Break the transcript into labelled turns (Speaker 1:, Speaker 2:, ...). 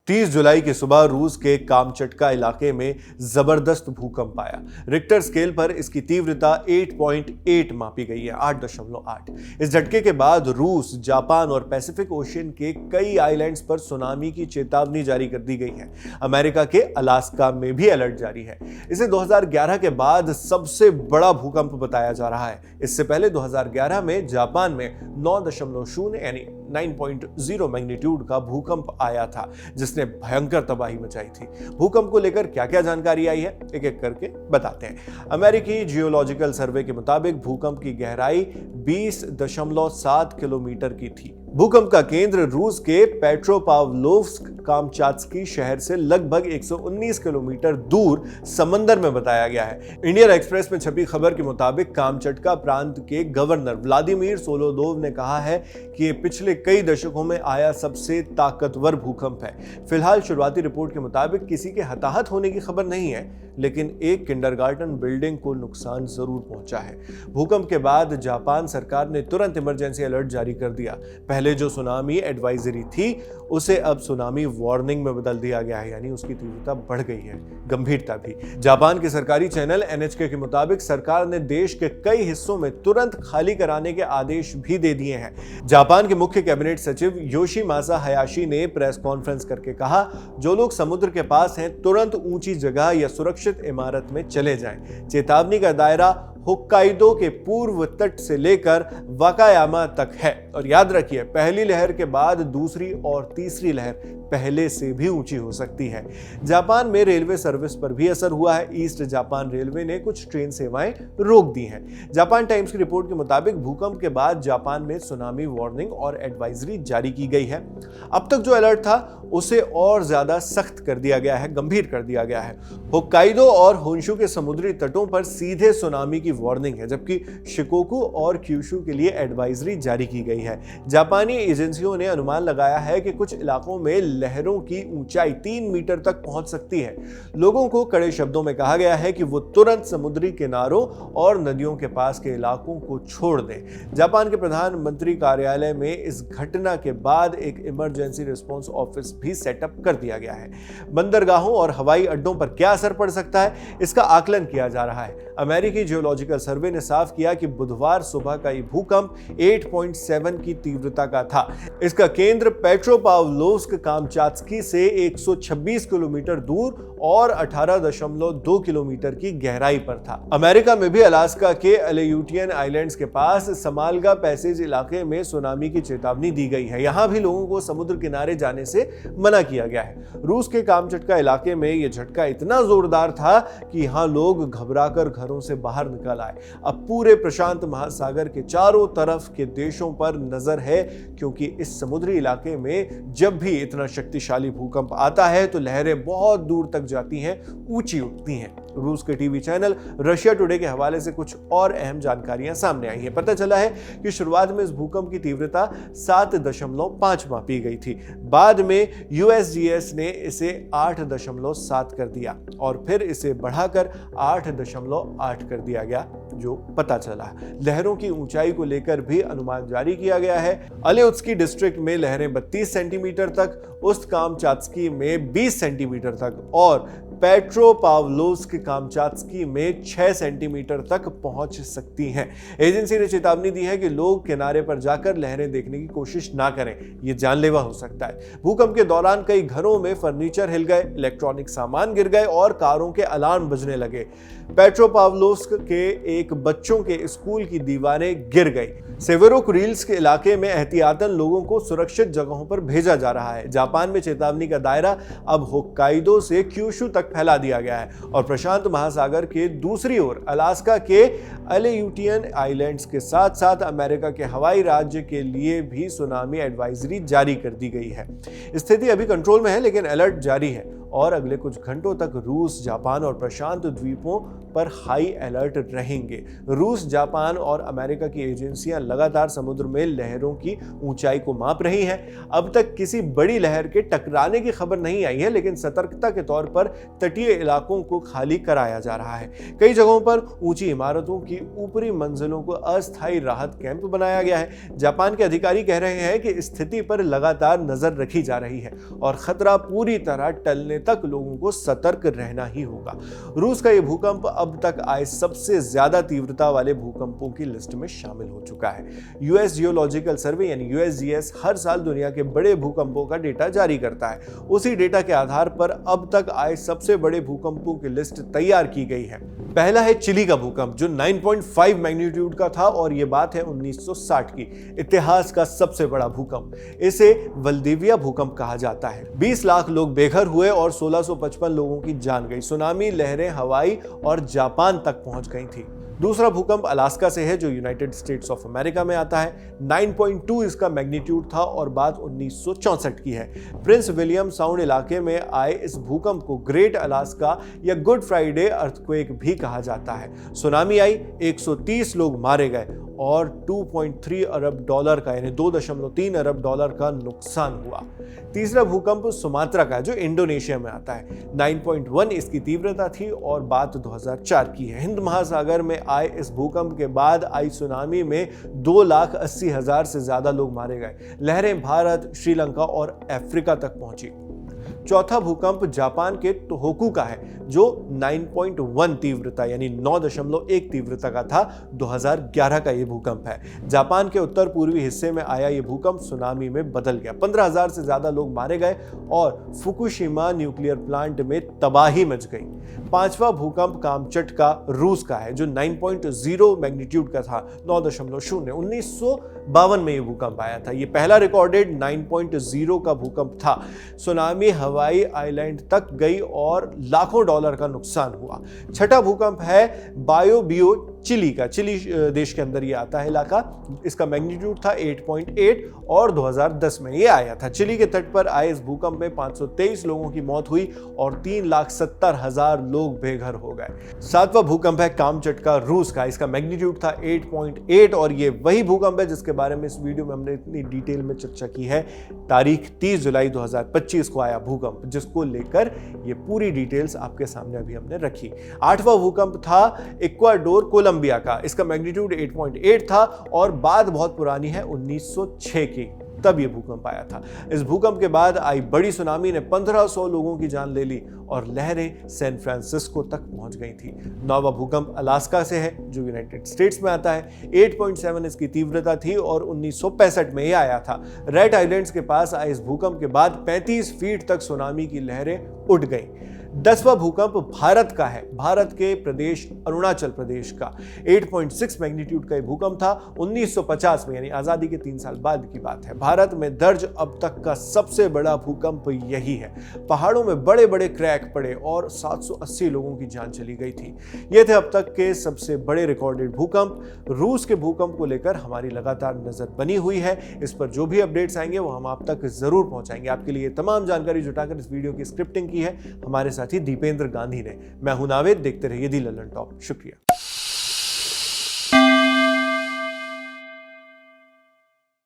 Speaker 1: 30 जुलाई की सुबह रूस के कामचटका इलाके में जबरदस्त भूकंप आया। रिक्टर स्केल पर इसकी तीव्रता 8.8 मापी गई है, 8.8। इस झटके के बाद रूस, जापान और पैसिफिक ओशियन के कई आइलैंड्स पर सुनामी की चेतावनी जारी कर दी गई है। अमेरिका के अलास्का में भी अलर्ट जारी है। इसे 2011 के बाद सबसे बड़ा भूकंप बताया जा रहा है। इससे पहले 2011 में जापान में 9.0 यानी 9.0 मैग्नीट्यूड का भूकंप आया था, जिसने भयंकर तबाही मचाई थी। भूकंप को लेकर क्या क्या जानकारी आई है, एक एक करके बताते हैं। अमेरिकी जियोलॉजिकल सर्वे के मुताबिक भूकंप की गहराई 20.7 किलोमीटर की थी। भूकंप का केंद्र रूस के पेट्रोपाव्लोव्स्क कामचात्स्की शहर से लगभग 119 किलोमीटर दूर समंदर में बताया गया है। इंडियन एक्सप्रेस में छपी खबर के मुताबिक कामचटका प्रांत के गवर्नर व्लादिमीर सोलोदोव ने कहा है कि ये पिछले कई दशकों में आया सबसे ताकतवर भूकंप है। फिलहाल शुरुआती रिपोर्ट के मुताबिक किसी के हताहत होने की खबर नहीं है, लेकिन एक किंडरगार्टन बिल्डिंग को नुकसान जरूर पहुंचा है। भूकंप के बाद जापान सरकार ने तुरंत इमरजेंसी अलर्ट जारी कर दिया। पहले जो सुनामी एडवाइजरी थी उसे अब सुनामी वार्निंग में बदल दिया गया है, यानी उसकी तीव्रता बढ़ गई है, गंभीरता भी। जापान के सरकारी चैनल एनएचके के मुताबिक सरकार ने देश के कई हिस्सों में तुरंत खाली कराने के आदेश भी दे दिए हैं। जापान के मुख्य कैबिनेट सचिव योशिमासा हयाशी ने प्रेस कॉन्फ्रेंस करके कहा, जो लोग समुद्र के पास हैं तुरंत ऊंची जगह या सुरक्षित इमारत में चले जाएं। चेतावनी का दायरा होक्काइडो के पूर्व तट से लेकर वाकायामा तक है। और याद रखिए, पहली लहर के बाद दूसरी और तीसरी लहर पहले से भी ऊंची हो सकती है। जापान में रेलवे सर्विस पर भी असर हुआ है। ईस्ट जापान रेलवे ने कुछ ट्रेन सेवाएं रोक दी हैं। जापान टाइम्स की रिपोर्ट के मुताबिक भूकंप के बाद जापान में सुनामी वार्निंग और एडवाइजरी जारी की गई है। अब तक जो अलर्ट था उसे और ज्यादा सख्त कर दिया गया है, गंभीर कर दिया गया है। होक्काइडो और होन्शु के समुद्री तटों पर सीधे सुनामी की वार्निंग है, जबकि शिकोकू और क्यूशु के लिए एडवाइजरी जारी की गई है। जापानी एजेंसियों ने अनुमान लगाया है कि कुछ इलाकों में लहरों की ऊंचाई 3 मीटर तक पहुंच सकती है। लोगों को कड़े शब्दों में कहा गया है कि वो तुरंत समुद्री किनारों और नदियों के पास के इलाकों को छोड़ दें। जापान के प्रधानमंत्री कार्यालय में इस घटना के बाद एक इमरजेंसी रिस्पांस ऑफिस भी सेटअप कर दिया गया है। बंदरगाहों और हवाई अड्डों पर क्या असर पड़ सकता है, इसका आकलन किया जा रहा है। अमेरिकी जियोलॉजिकल सर्वे ने साफ किया कि बुधवार सुबह का ये भूकंप 8.7 की तीव्रता का था। इसका केंद्र पेट्रोपाव्लोव्स्क कामचात्स्की से 126 किलोमीटर दूर और 18.2 किलोमीटर की गहराई पर था। अमेरिका में भी अलास्का के अलेयूटियन आइलैंड्स के पास समालगा पैसेज इलाके में सुनामी की चेतावनी दी गई है। यहां भी लोगों को समुद्र किनारे जाने से मना किया गया है। रूस के कामचटका इलाके में यह झटका इतना जोरदार था कि यहां लोग घबराकर घरों से बाहर निकल आए। अब पूरे प्रशांत महासागर के चारों तरफ के देशों पर नजर है, क्योंकि इस समुद्री इलाके में जब भी इतना शक्तिशाली भूकंप आता है तो लहरें बहुत दूर तक जाती हैं, ऊंची उठती हैं। रूस के टीवी चैनल रशिया टुडे के हवाले से कुछ और अहम जानकारियां सामने आई हैं। पता चला है कि शुरुआत में इस भूकंप की तीव्रता 7.5 मापी गई थी। बाद में यूएसजीएस ने इसे 8.7 कर दिया और फिर इसे बढ़ाकर 8.8 कर दिया गया, जो पता चला। लहरों की ऊंचाई को लेकर भी अनुमान जारी किया गया है। अलेउत्स्की डिस्ट्रिक्ट में लहरें 32 सेंटीमीटर तक, उस्ट कामचात्स्की में 20 सेंटीमीटर तक और पेट्रोपाव्लोव्स्क कामचात्स्की में 6 सेंटीमीटर तक पहुंच सकती हैं। एजेंसी ने चेतावनी दी है कि लोग किनारे पर जाकर लहरें देखने की कोशिश ना करें, यह जानलेवा हो सकता है। भूकंप के दौरान कई घरों में फर्नीचर हिल गए, इलेक्ट्रॉनिक सामान गिर गए और कारों के अलार्म बजने लगे। पेट्रोपाव्लोव्स्क के एक बच्चों के स्कूल की दीवारें गिर गई। सेवेरोकुरिल्स्क के इलाके में एहतियातन लोगों को सुरक्षित जगहों पर भेजा जा रहा है। जापान में चेतावनी का दायरा अब होक्काइडो से क्यूशु तक फैला दिया गया है और प्रशांत महासागर के दूसरी ओर अलास्का के अलेयूटियन आइलैंड्स के साथ साथ अमेरिका के हवाई राज्य के लिए भी सुनामी एडवाइजरी जारी कर दी गई है। स्थिति अभी कंट्रोल में है, लेकिन अलर्ट जारी है और अगले कुछ घंटों तक रूस, जापान और प्रशांत द्वीपों पर हाई अलर्ट रहेंगे। रूस, जापान और अमेरिका की एजेंसियां लगातार समुद्र में लहरों की ऊंचाई को माप रही हैं। अब तक किसी बड़ी लहर के टकराने की खबर नहीं आई है, लेकिन सतर्कता के तौर पर तटीय इलाकों को खाली कराया जा रहा है। कई जगहों पर ऊंची इमारतों की ऊपरी मंजिलों को अस्थायी राहत कैंप बनाया गया है। जापान के अधिकारी कह रहे हैं कि स्थिति पर लगातार नजर रखी जा रही है और खतरा पूरी तरह टलने तक लोगों को सतर्क रहना ही होगा। रूस का यह भूकंप अब तक आए सबसे ज्यादा तीव्रता वाले भूकंपों की लिस्ट में शामिल हो चुका है। यूएस जियोलॉजिकल सर्वे यानी यूएसजीएस हर साल दुनिया के बड़े भूकंपों का डेटा जारी करता है। उसी डेटा के आधार पर अब तक आए सबसे बड़े भूकंपों की लिस्ट तैयार की गई है। पहला है चिली का भूकंप जो 9.5 मैग्नीट्यूड का था और यह बात है 1960 की। इतिहास का सबसे बड़ा भूकंप, इसे वल्दिविया भूकंप कहा जाता है। 20 लाख लोग बेघर हुए और 1655 लोगों की जान गई। सुनामी लहरें हवाई और जापान तक पहुंच गई थी। दूसरा भूकंप अलास्का से है जो यूनाइटेड स्टेट्स ऑफ अमेरिका में आता है। 9.2 इसका मैग्नीट्यूड था और बात 1964 की है। प्रिंस विलियम साउंड इलाके में आए इस भूकंप को ग्रेट अलास्का या गुड फ्राइडे अर्थक्वेक भी कहा जाता है। सुनामी आई, 130 लोग मारे गए और 2.3 अरब डॉलर का यानी 2.3 अरब डॉलर का नुकसान हुआ। तीसरा भूकंप सुमात्रा का जो इंडोनेशिया में आता है। 9.1 इसकी तीव्रता थी और बात 2004 की है। हिंद महासागर में आए इस भूकंप के बाद आई सुनामी में 2,80,000 से ज्यादा लोग मारे गए। लहरें भारत, श्रीलंका और अफ्रीका तक पहुंची। चौथा भूकंप जापान के तोहोकू का है जो 9.1 तीव्रता यानी 9.1 तीव्रता का था। 2011 का यह भूकंप है। जापान के उत्तर पूर्वी हिस्से में आया यह भूकंप सुनामी में बदल गया। 15,000 से ज्यादा लोग मारे गए और फुकुशिमा न्यूक्लियर प्लांट में तबाही मच गई। पांचवा भूकंप कामचट का रूस का है जो 9.0 मैग्नीट्यूड का था। 9.0 1952 में यह भूकंप आया था। यह पहला रिकॉर्डेड 9.0 का भूकंप था। सुनामी हवाई आइलैंड तक गई और लाखों डॉलर का नुकसान हुआ। छठा भूकंप है बायोबियो चिली का। चिली देश के अंदर ये आता है इलाका। इसका मैग्नीट्यूड था 8.8 और 2010 में ये आया था। चिली के तट पर आए इस भूकंप में 523 लोगों की मौत हुई और 3,70,000 लोग बेघर हो गए। सातवां भूकंप है कामचट का रूस का। इसका मैग्नीट्यूड था 8.8 और ये वही भूकंप है जिसके बारे में इस वीडियो में हमने इतनी डिटेल में चर्चा की है। तारीख 30 जुलाई 2025 को आया भूकंप, जिसको लेकर ये पूरी डिटेल्स आपके सामने अभी हमने रखी। आठवां भूकंप था इक्वाडोर कोलंबिया का। इसका मैग्नीट्यूड 8.8 था और बात बहुत पुरानी है 1906 की, तब यह भूकंप आया था। इस भूकंप के बाद आई बड़ी सुनामी ने 1500 लोगों की जान ले ली और लहरें सैन फ्रांसिस्को तक पहुंच गई थी। नौवां भूकंप अलास्का से है जो यूनाइटेड स्टेट्स में आता है। 8.7 इसकी तीव्रता थी और 1965 में यह आया था। रेड आइलैंड्स के पास आए इस भूकंप के बाद 35 फीट तक सुनामी की लहरें उठ गईं। 10वां भूकंप भारत का है, भारत के प्रदेश अरुणाचल प्रदेश का। 8.6 मैग्नीट्यूड का भूकंप था 1950 में, यानी आजादी के 3 साल बाद की बात है। भारत में दर्ज अब तक का सबसे बड़ा भूकंप यही है। पहाड़ों में बड़े बड़े क्रैक पड़े और 780 लोगों की जान चली गई थी। ये थे अब तक के सबसे बड़े रिकॉर्डेड भूकंप। रूस के भूकंप को लेकर हमारी लगातार नजर बनी हुई है। इस पर जो भी अपडेट्स आएंगे वो हम आप तक जरूर पहुंचाएंगे। आपके लिए तमाम जानकारी जुटाकर इस वीडियो की स्क्रिप्टिंग की है हमारे साथी दीपेंद्र गांधी ने। मैं हूं नावेद, देखते रहिए दी लल्लन टॉप। शुक्रिया।